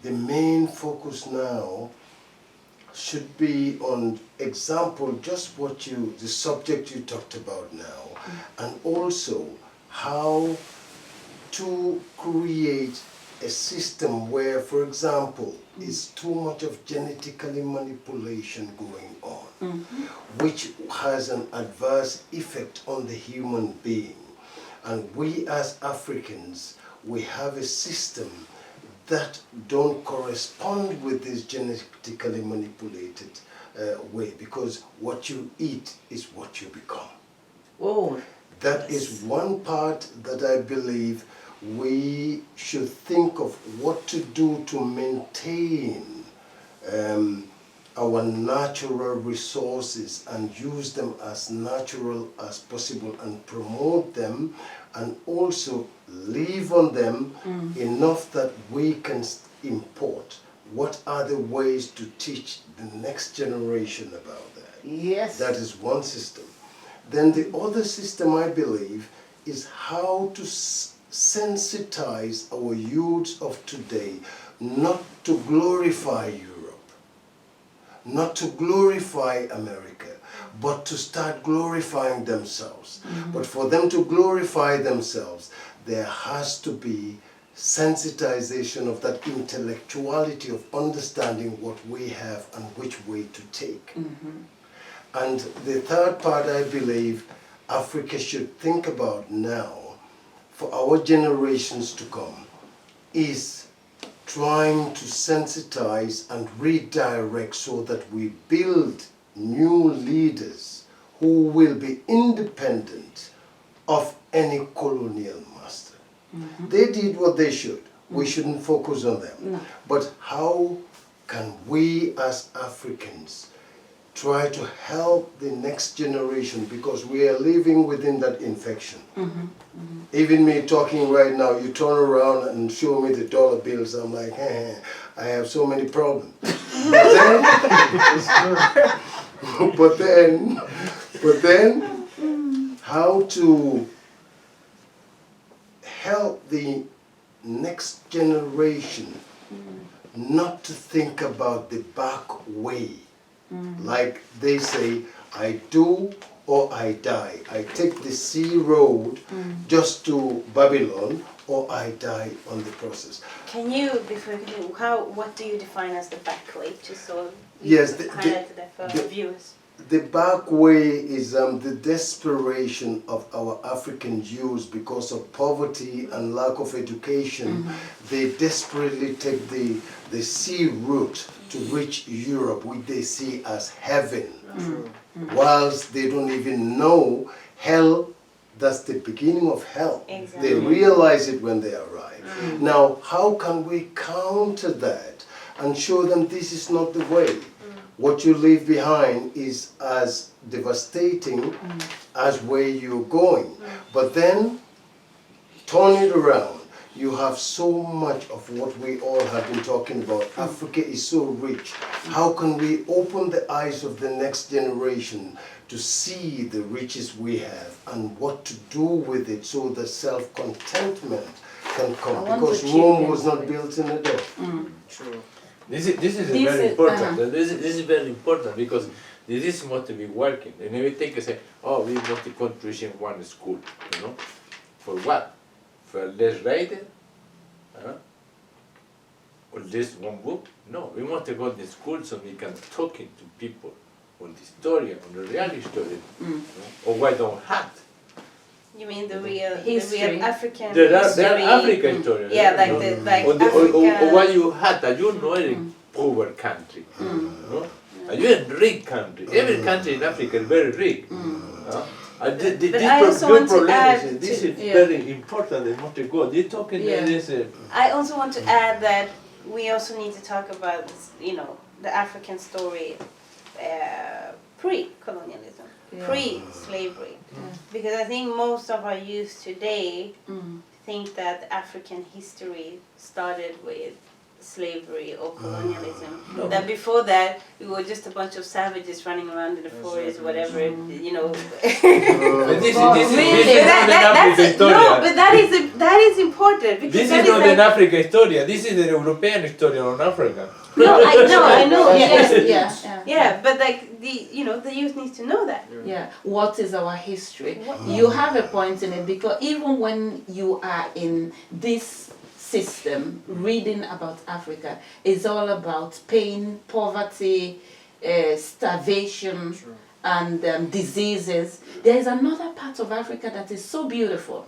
the main focus now should be on example, just what the subject you talked about now, and also how to create a system where, for example, is too much of genetically manipulation going on, which has an adverse effect on the human being. And we as Africans, we have a system that don't correspond with this genetically manipulated way, because what you eat is what you become. Oh, that is one part that I believe we should think of what to do to maintain our natural resources and use them as natural as possible and promote them, and also live on them enough that we can import. What are the ways to teach the next generation about that? yes. That is one system. Then the other system, I believe, is how to sensitize our youths of today not to glorify Europe, not to glorify America, but to start glorifying themselves. But for them to glorify themselves, there has to be sensitization of that intellectuality of understanding what we have and which way to take. And the third part, I believe, Africa should think about now, for our generations to come, is trying to sensitize and redirect so that we build new leaders who will be independent of any colonial master. They did what they should. We shouldn't focus on them. No. But how can we as Africans try to help the next generation, because we are living within that infection. Even me talking right now, you turn around and show me the dollar bills, I'm like, I have so many problems. But then, how to help the next generation not to think about the back way. Like they say, I do or I die. I take the sea road just to Babylon, or I die on the process. Can you, before you continue, what do you define as the back way, just so Yes, highlight that for our viewers? The back way is the desperation of our African youth because of poverty and lack of education. They desperately take the sea route to reach Europe, which they see as heaven. Whilst they don't even know hell, that's the beginning of hell. Exactly. They realize it when they arrive. Now, how can we counter that and show them this is not the way? What you leave behind is as devastating as where you're going. But then, turn it around. You have so much of what we all have been talking about. Africa is so rich. How can we open the eyes of the next generation to see the riches we have and what to do with it so that self-contentment can come? Because Rome was not built in a day. True. This is very important. This is very important because this is what we working. And we think and say, oh, we want to contribution one school, you know, for what? For less rated, or less one book? No, we want to go to school so we can talking to people on the story, on the real story, you know? Or why don't have? You mean the real History. African There are history? African story. Yeah, like you know? the like Or Africa. why you had that, you know, a poor country, you know? And you're a rich country. Every country in Africa is very rich. And I also want to add this to- is very important. They want to go. They're talking this. I also want to add that we also need to talk about, you know, the African story pre-colonialism, pre-slavery, because I think most of our youth today think that African history started with slavery or colonialism. That before that, we were just a bunch of savages running around in the forest, whatever, you know. But this is But that is important. Because this that is not like, an African story. This is the European story on Africa. no, I know, Yes, yeah, but like the youth needs to know that. Yeah, what is our history? You have a point in it, because even when you are in this system reading about Africa, it's all about pain, poverty, starvation, and diseases. There is another part of Africa that is so beautiful.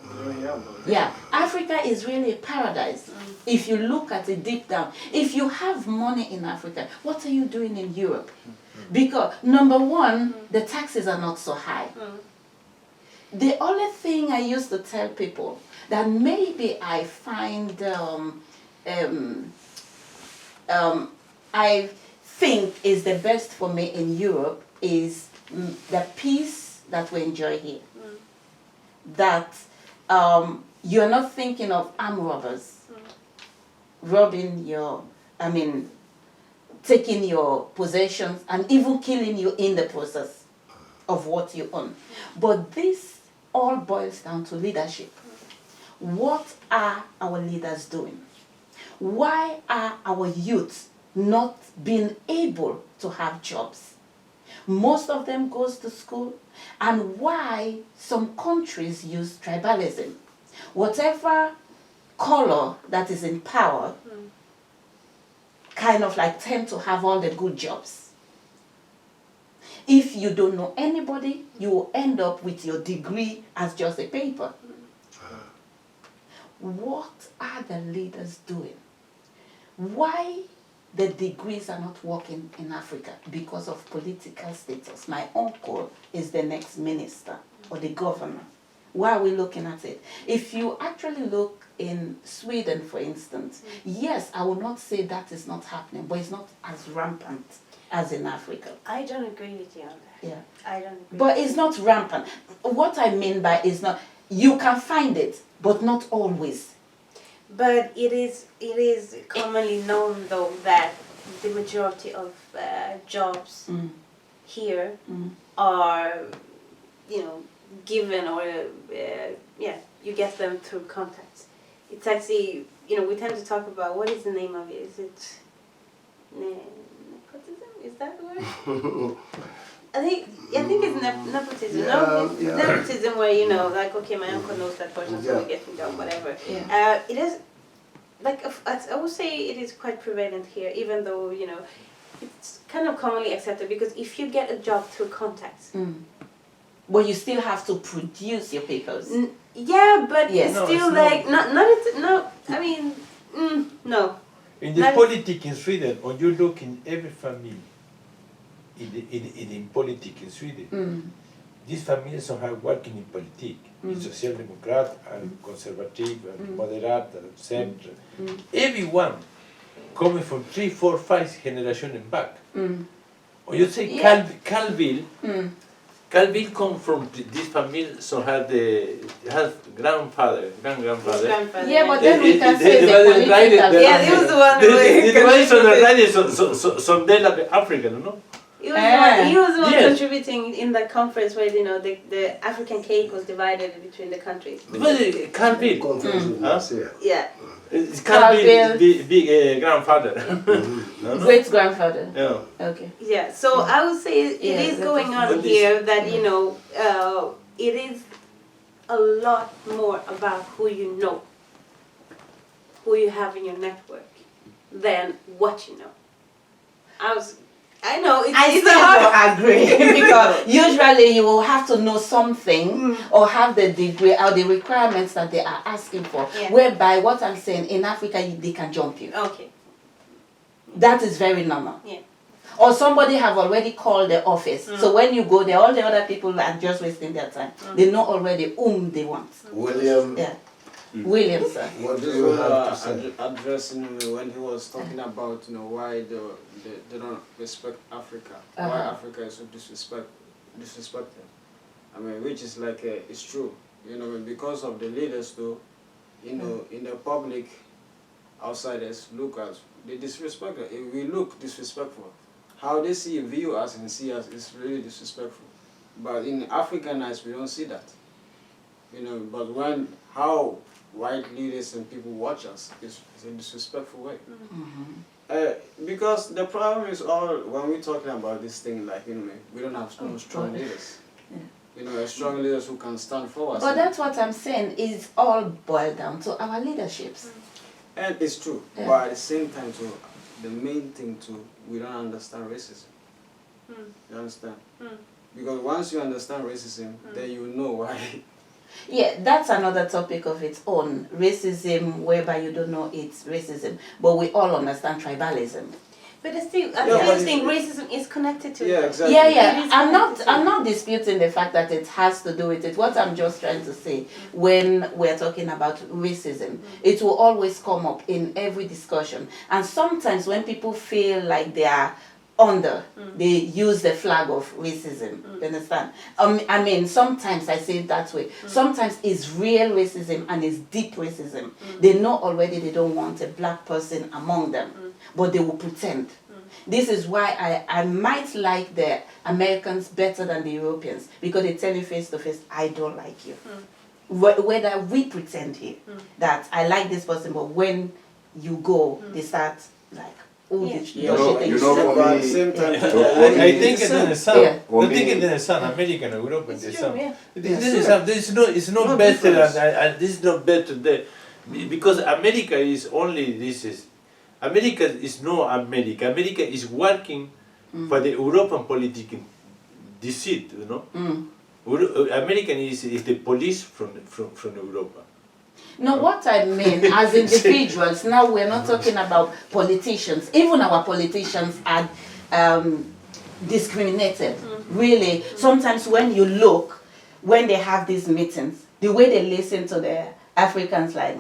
Yeah, Africa is really a paradise. If you look at it deep down, if you have money in Africa, what are you doing in Europe? Because number one, the taxes are not so high. The only thing I used to tell people that maybe I find I think is the best for me in Europe is the peace that we enjoy here. That you're not thinking of armed robbers robbing taking your possessions and even killing you in the process of what you own. But this all boils down to leadership. What are our leaders doing? Why are our youth not being able to have jobs? Most of them goes to school. And why some countries use tribalism? Whatever color that is in power kind of like tend to have all the good jobs. If you don't know anybody, you will end up with your degree as just a paper. What are the leaders doing? Why the degrees are not working in Africa? Because of political status. My uncle is the next minister or the governor. Why are we looking at it? If you actually look in Sweden, for instance, yes, I will not say that is not happening, but it's not as rampant as in Africa. I don't agree with you on that. Yeah. I don't agree. But it's not rampant. What I mean by is not, you can find it, but not always. But it is commonly known though that the majority of jobs here are, given or you get them through contacts. It's actually, we tend to talk about, what is the name of it? Is it nepotism? Is that the word? I think it's nepotism. It's nepotism where, like, okay, my uncle knows that person, so we get him job, whatever. Yeah. It is, like, I would say it is quite prevalent here, even though, it's kind of commonly accepted, because if you get a job through contacts, well, you still have to produce your papers. Yeah, but Yes. it's No, still it's no. In the politics in Sweden, when you look in every family, in politics in Sweden, these families are working in politics. Social Democrat and Conservative and Moderate and Centre. Everyone coming from 3, 4, 5 generations back. When you say Calvin come from this family, so has grandfather. Yeah, but then we can say the political. Yeah, he was the one who son della Africa, no? He was the one contributing in the conference where the African cake was divided between the countries. Calvin. Yeah. It's Calvin big grandfather. Great grandfather. Yeah. Okay. Yeah. So I would say it is going on here that it is a lot more about who you know, who you have in your network, than what you know. I know I still don't agree, because usually you will have to know something or have the degree or the requirements that they are asking for. Yeah. Whereby what I'm saying, in Africa they can jump you. Okay. That is very normal. Yeah. Or somebody have already called the office. So when you go there, all the other people are just wasting their time. They know already whom they want. William. Yeah. William, sir. What do you have to say? Addressing when he was talking about why they don't respect Africa, why Africa is so disrespected. I mean, which is like it's true, because of the leaders though, in the public, outsiders look at they disrespect us. If we look disrespectful, how they view us and see us is really disrespectful. But in African eyes, we don't see that. You know, but how white leaders and people watch us is in a disrespectful way. Because the problem is all when we're talking about this thing, like, you know, we don't have no strong leaders. Yeah. You know, strong leaders who can stand for us. But that's what I'm saying, is all boiled down to our leaderships. And it's true. Yeah. But at the same time, too, the main thing too, we don't understand racism. You understand? Because once you understand racism, then you know why. Yeah, that's another topic of its own. Racism, whereby you don't know it's racism. But we all understand tribalism. But I still think racism is connected to it. Exactly. Yeah. I'm not disputing the fact that it has to do with it. What I'm just trying to say, when we're talking about racism, it will always come up in every discussion. And sometimes when people feel like they are under, they use the flag of racism. You understand? I mean, sometimes I say it that way. Sometimes it's real racism and it's deep racism. They know already they don't want a black person among them, but they will pretend. This is why I might like the Americans better than the Europeans, because they tell you face to face, I don't like you. Whether we pretend here that I like this person, but when you go, they start like, oh, Yeah. you know, But at the same time, I think it's in the sun. Yeah. I think it's in the sun. American and Europe in the It's sun. true, yeah. This is not No better, difference. and this is not better there, because America is only this is. America is no America. America is working for the European political deceit. You know, American is the police from Europa. No, what I mean, as individuals, now we're not talking about politicians. Even our politicians are discriminated, really. Sometimes when you look, when they have these meetings, the way they listen to the Africans, like,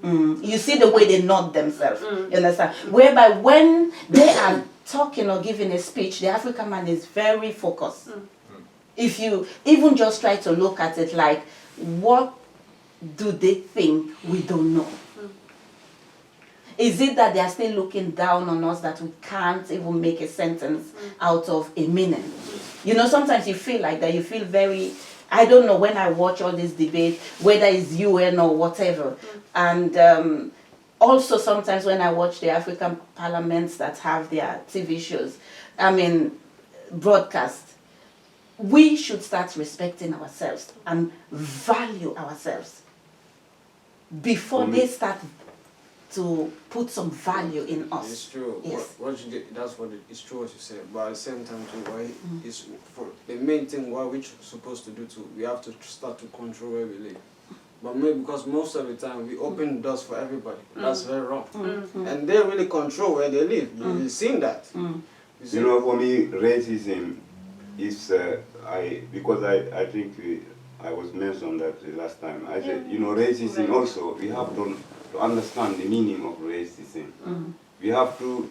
you see the way they nod themselves, you understand? Whereby when they are talking or giving a speech, the African man is very focused. If you even just try to look at it like, what do they think we don't know? Is it that they are still looking down on us, that we can't even make a sentence out of a meaning? You know, sometimes you feel like that, you feel very, I don't know, when I watch all this debate, whether it's UN or whatever, and also sometimes when I watch the African parliaments that have their TV shows, I mean, broadcast, we should start respecting ourselves and value ourselves before they start to put some value in us. It's true. Yes. What you did, it's true what you said. But at the same time, too, why is for the main thing what we're supposed to do too, we have to start to control where we live. But maybe because most of the time we open doors for everybody. That's very wrong. And they really control where they live. You've seen that. You know, for me, racism is because I think I was mentioned that the last time. I said, you know, racism also, we have to understand the meaning of racism. We have two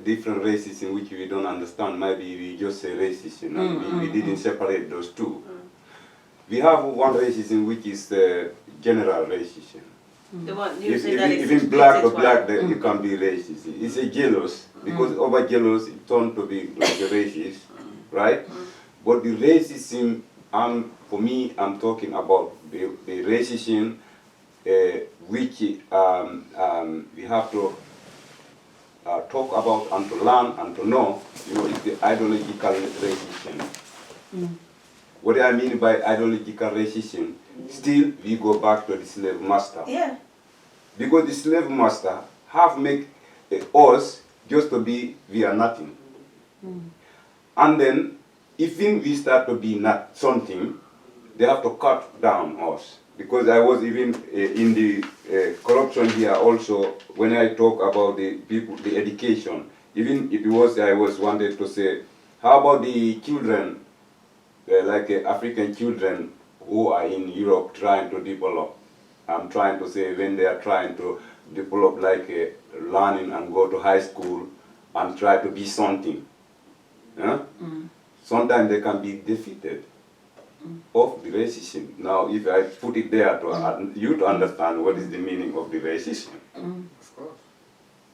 different racism which we don't understand. Maybe we just say racism and we didn't separate those two. We have one racism which is the general racism. The one you If say that even black or black, then you can be racist. It's a jealous, because over jealous it turned to be like a racist, right? But the racism, for me, I'm talking about the racism which we have to talk about and to learn and to know. You know, it's the ideological racism. What I mean by ideological racism, still we go back to the slave master. Yeah. Because the slave master have make us just to be, we are nothing. And then, even we start to be not something, they have to cut down us. Because I was even in the corruption here also, when I talk about the people, the education, even if it was, I was wanted to say, how about the children, like African children who are in Europe trying to develop? I'm trying to say when they are trying to develop like learning and go to high school and try to be something. Sometimes they can be defeated of the racism. Now if I put it there to you to understand what is the meaning of the racism. Of course.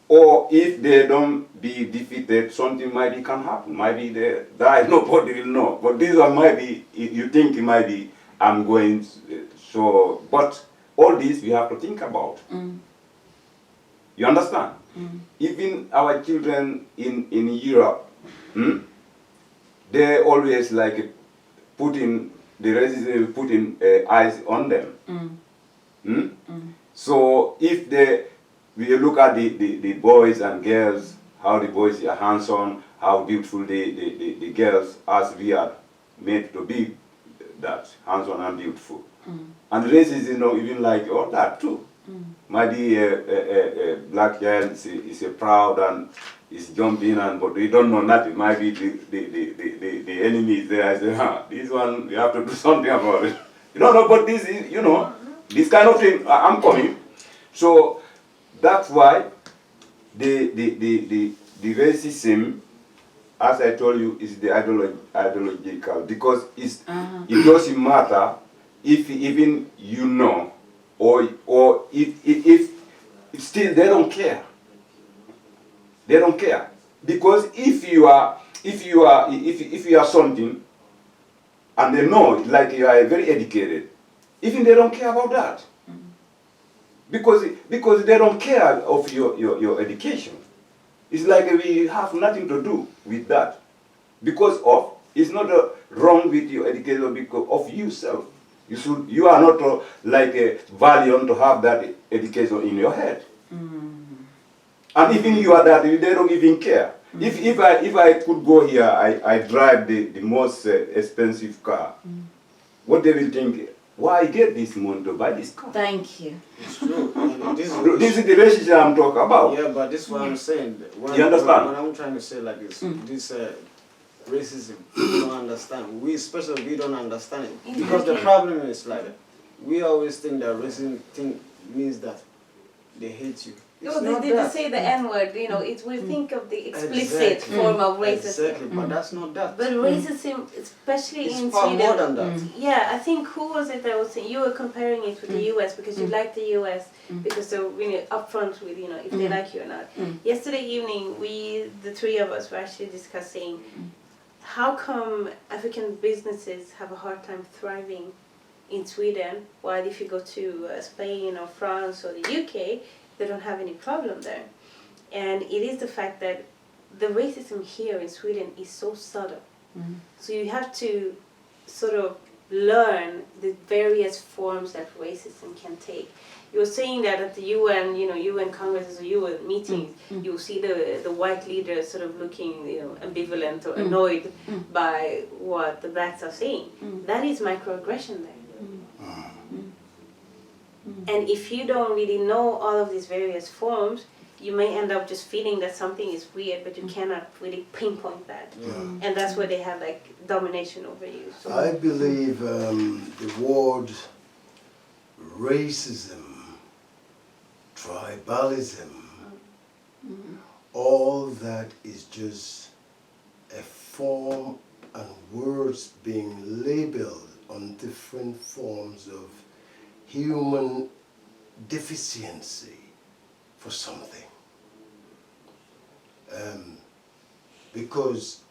or if they don't be defeated, something maybe can happen. Maybe they die, nobody will know. But this one might be, you think it might be, I'm going, so, but all this we have to think about. You understand? Even our children in Europe, they always like putting, the residents putting eyes on them. So if we look at the boys and girls, how the boys are handsome, how beautiful the girls, as we are made to be that, handsome and beautiful. And racism, you know, even like all that too. Maybe a black child is a proud and is jumping, and but we don't know nothing. Maybe the enemy is there. I say, this one we have to do something about it. You don't know, but this is, you know, this kind of thing. I'm coming. So that's why the racism, as I told you, is the ideological, because it doesn't matter if even you know, or if still they don't care. They don't care, because if you are something, and they know, like you are very educated, even they don't care about that, because they don't care of your education. It's like we have nothing to do with that, because of, it's not wrong with your education, because of yourself. You are not like a valiant to have that education in your head. And even you are that, they don't even care. If I could go here, I drive the most expensive car. What they will think, why get this money to buy this car? Thank you. It's true. And This is the relationship I'm talking about. yeah, but this is what I'm saying. You understand? What I'm trying to say like this, this racism, we don't understand. We especially, we don't understand it. Because the problem is like, we always think that racism means that they hate you. No, they say the N-word, you know, we think of the explicit form of racism. Exactly, but that's not that. But racism, especially It's in far Sweden, more than that. yeah, I think, who was it that was saying, you were comparing it with the US because you like the US because they're really upfront with, you know, if they like you or not. Yesterday evening, the three of us were actually discussing how come African businesses have a hard time thriving in Sweden, while if you go to Spain or France or the UK, they don't have any problem there. And it is the fact that the racism here in Sweden is so subtle. So you have to sort of learn the various forms that racism can take. You were saying that at the UN, you know, UN congresses or UN meetings, you will see the white leaders sort of looking, you know, ambivalent or annoyed by what the blacks are saying. That is microaggression there. And if you don't really know all of these various forms, you may end up just feeling that something is weird, but you cannot really pinpoint that. And that's where they have like domination over you. So I believe the word racism, tribalism, all that is just a form and words being labeled on different forms of human deficiency for something. Because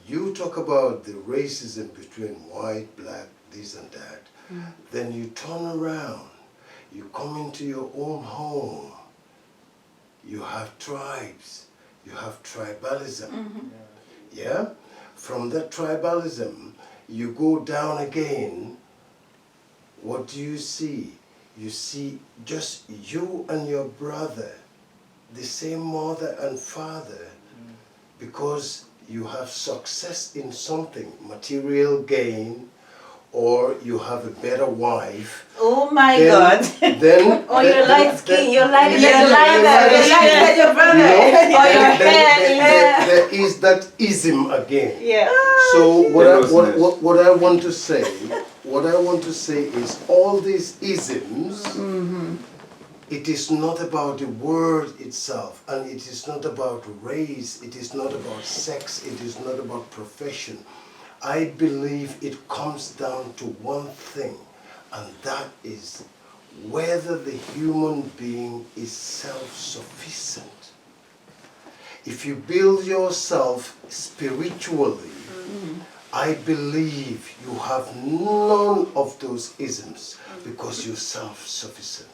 you talk about the racism between white, black, this and that, then you turn around, you come into your own home, you have tribes, you have tribalism. Yeah? From that tribalism, you go down again. What do you see? You see just you and your brother, the same mother and father, because you have success in something, material gain, or you have a better wife. Oh my God. Then, or your light skin, you're lighter than your brother, no, or your hair. there is that ism again. Yeah. So what I want to say, is all these isms, it is not about the word itself, and it is not about race, it is not about sex, it is not about profession. I believe it comes down to one thing, and that is whether the human being is self-sufficient. If you build yourself spiritually, I believe you have none of those isms because you're self-sufficient.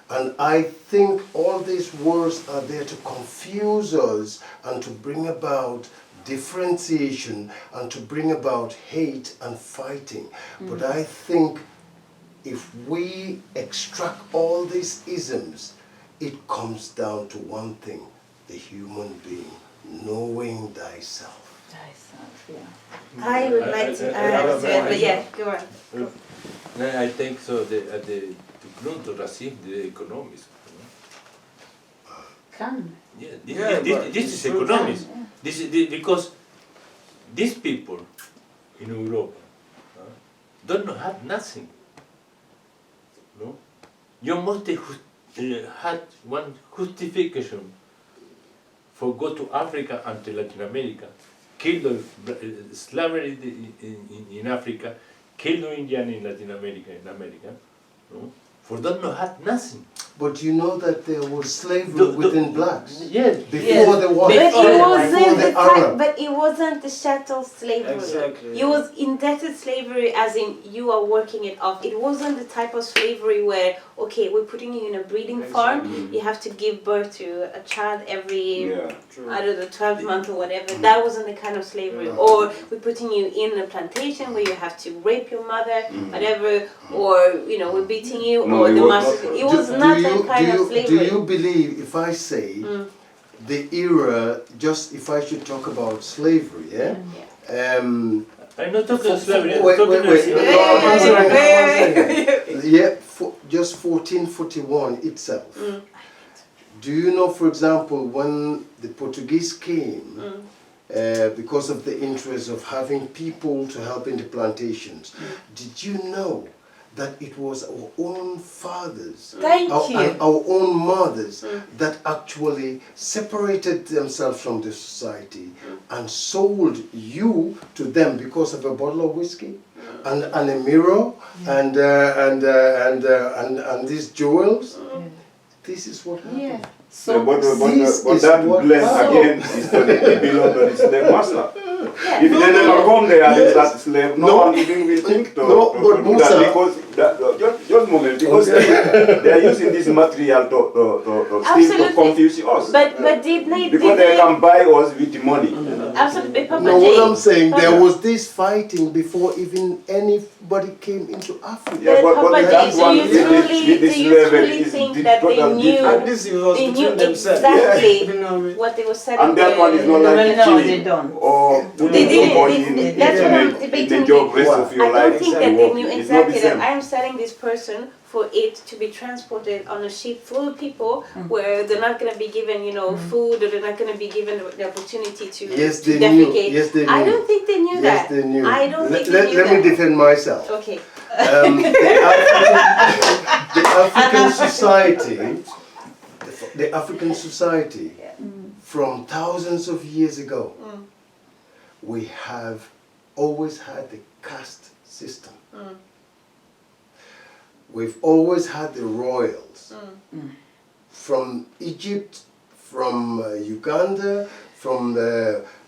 And I think all these words are there to confuse us and to bring about differentiation and to bring about hate and fighting. But I think if we extract all these isms, it comes down to one thing, the human being, knowing thyself. Thyself, yeah. I would like to add to it, but yeah, go on. I think so. The grund to racism, the economics. Come. Yeah, but this it's is true. economics. Yeah. This is because these people in Europe don't have nothing. No, you must had one justification for go to Africa and to Latin America, kill the slavery in Africa, kill the Indian in Latin America, no? For them not had nothing. But you know that there was slavery within blacks Yes. before the war. But it wasn't before the the type, Arab. but it wasn't the chattel slavery. Exactly, It was indebted slavery, as in you are working it off. It wasn't the type of slavery where, okay, we're putting you in a breeding farm, you have to give birth to a child every, Yeah. True. I don't know, 12 months or whatever. That wasn't the kind of slavery. Or we're putting you in a plantation where you have to rape your mother, whatever, or, you know, we're beating you, No, or it the was master. not- It was not that kind of do slavery. you believe if I say the era, just if I should talk about slavery, yeah? I'm not talking slavery. I'm Wait, talking wait, wait. racism. No, one second, Hey. one second. Yeah, just 1441 itself. Do you know, for example, when the Portuguese came, because of the interest of having people to help in the plantations, did you know that it was our own fathers Thank you. and our own mothers that actually separated themselves from the society and sold you to them because of a bottle of whiskey and a mirror and these jewels? This is what happened. Yeah. So, So but this is that what blame happened. again is to the belong to the slave master. If they never come there as that slave, no one even will think to, No, to but do Musa- that because just a moment, because they are using this material to Absolutely. confuse us. But did they? Because they can buy us with the money. Absolutely, Papa No, J. what I'm saying, there Papa- was this fighting before even anybody came into Africa. Yeah, but Papa J, that do one you with this truly level is think the that they total knew? difference. At least it was They knew between themselves. exactly You know what I mean? what they were selling. And that one is not No, like no, killing they don't. or putting They didn't. somebody They- in, that's in, what I'm a, debating in a job with. rest of I your life. don't think to that they work. knew It's not the exactly that same. I am selling this person for it to be transported on a ship full of people where they're not going to be given, you know, food, or they're not going to be given the opportunity to, Yes, to they knew. defecate. Yes, they I knew. don't think they knew Yes, that. they knew. I don't think they let, knew let that. me defend myself. Okay. The African society, the African society, from thousands of years ago, we have always had the caste system. We've always had the royals. From Egypt, from Uganda, from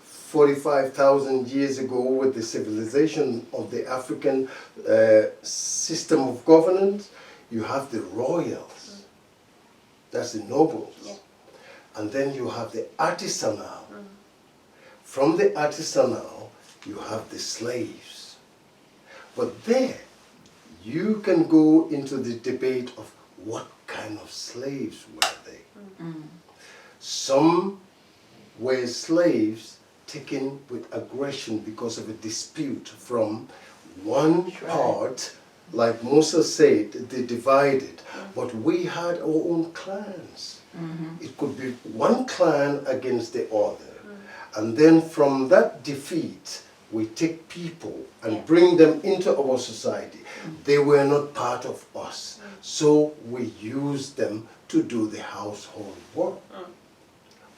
45,000 years ago with the civilization of the African system of governance, you have the royals. That's the nobles. Yeah. And then you have the artisanal. From the artisanal, you have the slaves. But there, you can go into the debate of what kind of slaves were they. Some were slaves taken with aggression because of a dispute from one part, like Musa said, they divided. But we had our own clans. It could be one clan against the other. And then from that defeat, we take people and bring them into our society. They were not part of us. So we use them to do the household work.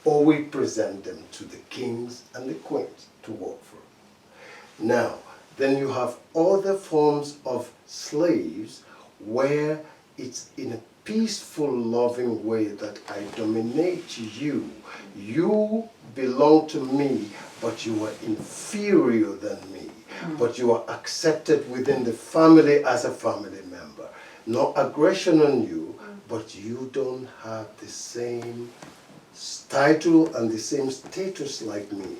Or we present them to the kings and the queens to work for. Now, then you have other forms of slaves where it's in a peaceful, loving way that I dominate you. You belong to me, but you are inferior than me. But you are accepted within the family as a family member. No aggression on you, but you don't have the same title and the same status like me.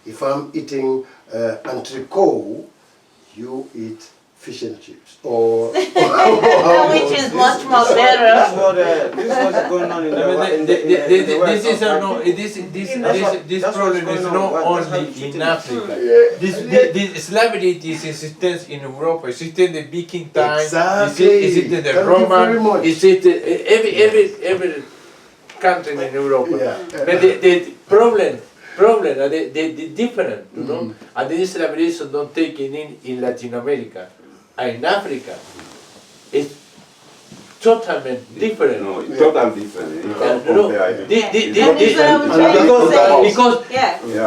If I'm eating entrecôte, you eat fish and chips, or Which is much more better. This is what's going on in This problem is not only in Africa. This slavery is existence in Europe, existed in the Viking time, Exactly. existed in the Thank you very Roman, much. existed every country in Europe. Yeah. But the problem the different, you know, and this slavery don't take in Latin America. In Africa, it's totally different. No, it's totally different. You can't compare it.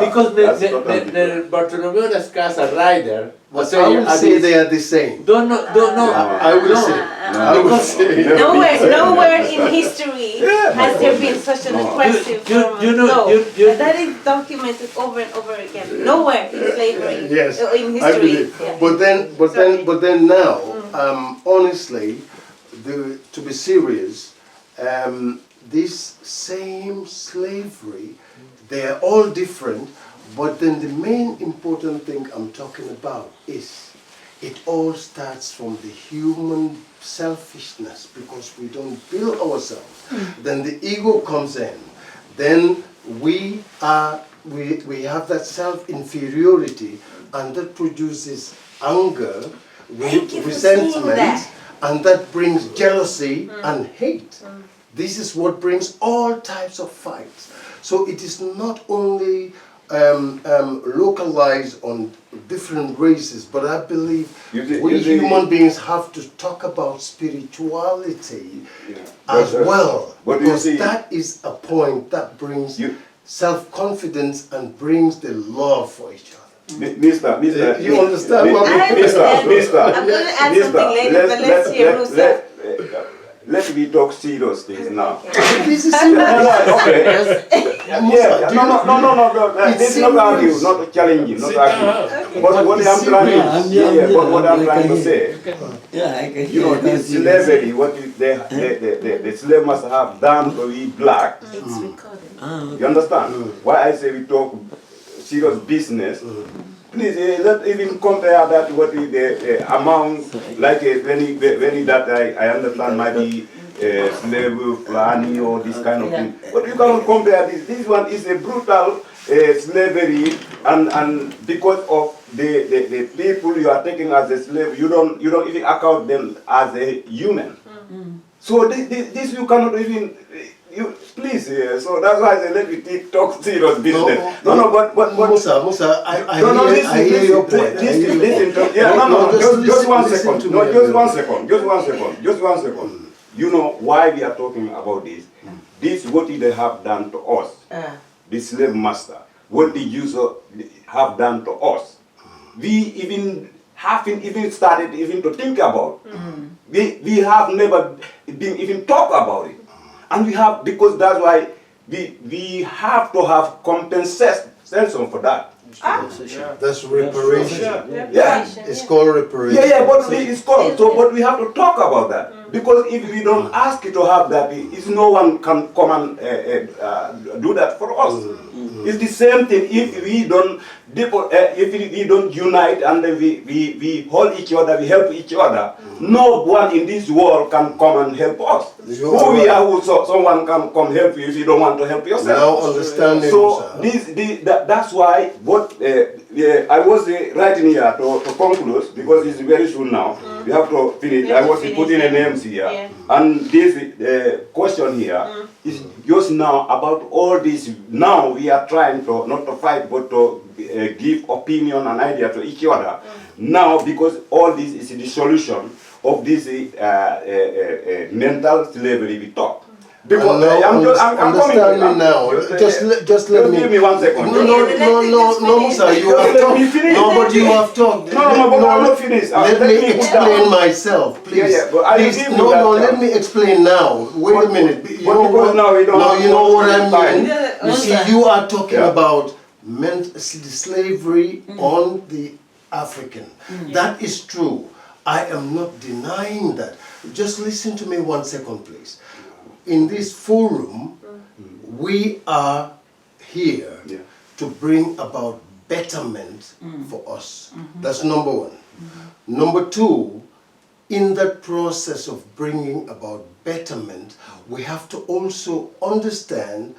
Because the Bartolomeo das Casas rider was I would say they are the same. don't know. I would say. I would say. Nowhere in history has there been such an aggressive that is documented over and over again. Nowhere in slavery, Yes, in history. I believe. Yeah. But then now, honestly, to be serious, this same slavery, they are all different, but then the main important thing I'm talking about is it all starts from the human selfishness, because we don't build ourselves. Then the ego comes in. Then we have that self-inferiority, and that produces anger, resentment, and that brings jealousy and hate. This is what brings all types of fights. So it is not only localized on different races, but I believe we human beings have to talk about spirituality as well, because that is a point that brings self-confidence and brings the love for each other. Mr. You understand what I mean? I'm going to add something later, but let's hear Musa. Let me talk serious things now. This is serious. Okay. No. This is not argue, not challenging, not argue. But what I'm trying to say, you know, this slavery, what the slave must have done to we black. It's recorded. You understand? Why I say we talk serious business. Please, let's even compare that what is the amount, like when that I understand might be slave planning or this kind of thing. But you cannot compare this. This one is a brutal slavery, and because of the people you are taking as a slave, you don't even account them as a human. So this you cannot even. Please, so that's why I say let me talk serious business. No, but Musa, I hear your point. Listen, just 1 second. No, just one second. You know why we are talking about this? This what they have done to us. The slave master. What the user have done to us. We even haven't even started even to think about. We have never been even talk about it. And we have, because that's why we have to have compensation for that. That's reparation. Yeah. It's called reparation. Yeah, but it's called. So, but we have to talk about that. Because if we don't ask you to have that, no one can come and do that for us. It's the same thing if we don't unite and we hold each other, we help each other. No one in this world can come and help us. Who we are, someone can come help you if you don't want to help yourself. Now understanding. So that's why what I was writing here to conclude, because it's very soon now. We have to finish. I was putting a names here, and this question here is just now about all this. Now we are trying to not to fight, but to give opinion and idea to each other. Now, because all this is the solution of this mental slavery we talk. Because I'm coming. Understand me now. Just let me. Give me 1 second. No, Musa, you have let talked. me finish. No, but you have talked. No, but I'm not finished. Let me explain myself, please. Yeah, but I Please, give you no, that let chance. me explain now. Wait a minute. But because now we don't have you know what I time. mean? You see, you are talking Yeah. about slavery on the African. That is true. I am not denying that. Just listen to me 1 second, please. In this forum, we are here to bring about betterment for us. That's number one. Number two, in that process of bringing about betterment, we have to also understand,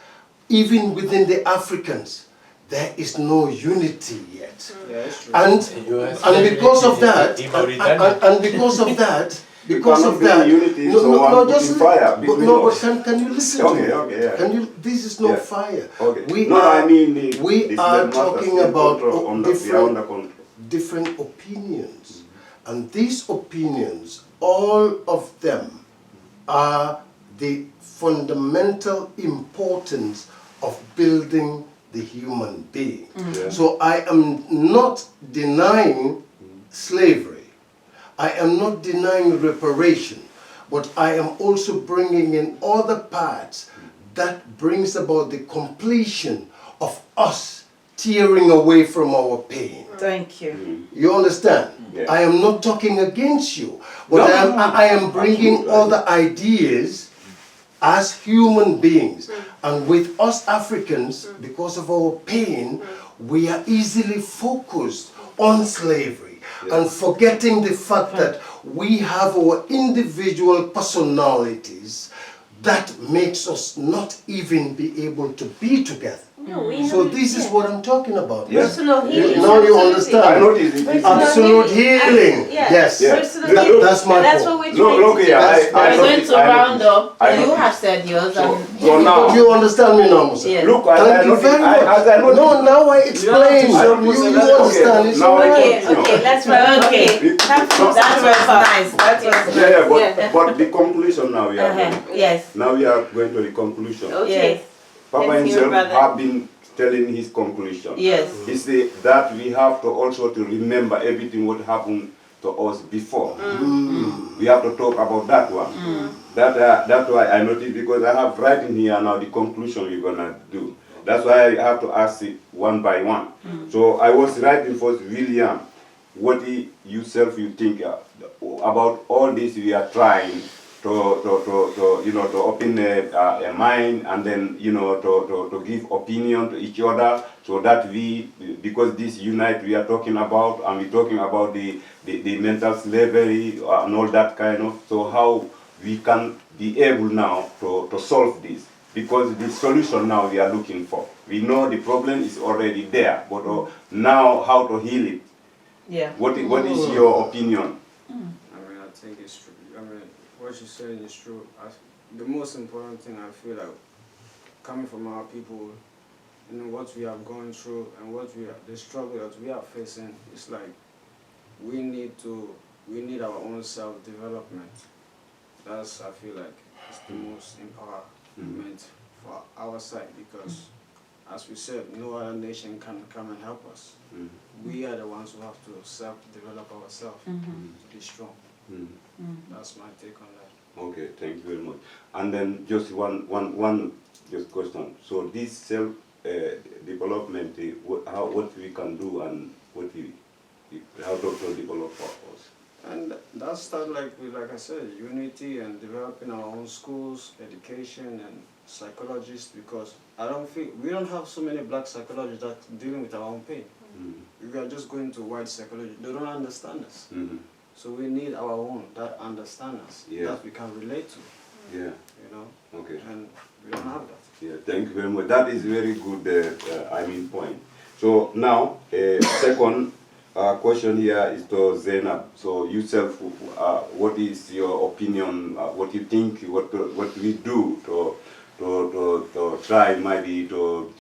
even within the Africans, there is no unity yet. Yeah, it's true. And because of that, and because of that, because of that, can you listen to me? Yeah. Can you? This is not fire. Okay. We are talking about different opinions, and these opinions, all of them, are the fundamental importance of building the human being. So I am not denying slavery. I am not denying reparation, but I am also bringing in other parts that brings about the completion of us tearing away from our pain. Thank you. You understand? Yeah. I am not talking against you, but I am bringing other ideas as human beings. And with us Africans, because of our pain, we are easily focused on slavery. And forgetting the fact that we have our individual personalities that makes us not even be able to be together. So this is what I'm talking about. Yes. Personal healing. Now you understand. I noticed it. Absolute healing. Yes. That's my That's point. what we're trying Look to here, do. We're going to round up. I You noticed. have said yours. So now, You understand me now, Musa? Yes. look, Thank you very much. No, now I explain. You understand. It's Now all I right. Okay, let's wrap. Okay. That was nice. That was Yeah, but the conclusion now we are going. Yes. Now we are going to the conclusion. Okay. Yes. Papa Let's hear himself brother. have been telling his conclusion. Yes. He said that we have to also to remember everything what happened to us before. We have to talk about that one. That's why I noticed, because I have writing here now the conclusion we're gonna do. That's why I have to ask it one by one. So I was writing first, William, what you think about all this we are trying to open a mind, and then to give opinion to each other, so that because this unite we are talking about, and we're talking about the mental slavery and all that kind of, so how we can be able now to solve this, because the solution now we are looking for. We know the problem is already there, but now how to heal it. Yeah. What is your opinion? I mean, I think it's true. I mean, what you're saying is true. The most important thing I feel like, coming from our people, what we have gone through and the struggle that we are facing, is like we need our own self-development. That's, I feel like, it's the most empowerment for our side, because as we said, no other nation can come and help us. We are the ones who have to self-develop ourselves to be strong. That's my take on that. Okay, thank you very much. And then just one just question. So this self development, what we can do, and how to develop for us. And that starts like I said, unity and developing our own schools, education and psychologists, because we don't have so many black psychologists that dealing with our own pain. If we are just going to white psychology, they don't understand us. So we need our own that understand us, that we can relate to. Yeah. Okay. And we don't have that. Yeah, thank you very much. That is very good, point. So now, second question here is to Zainab. So yourself, what is your opinion? What you think? What we do to try maybe to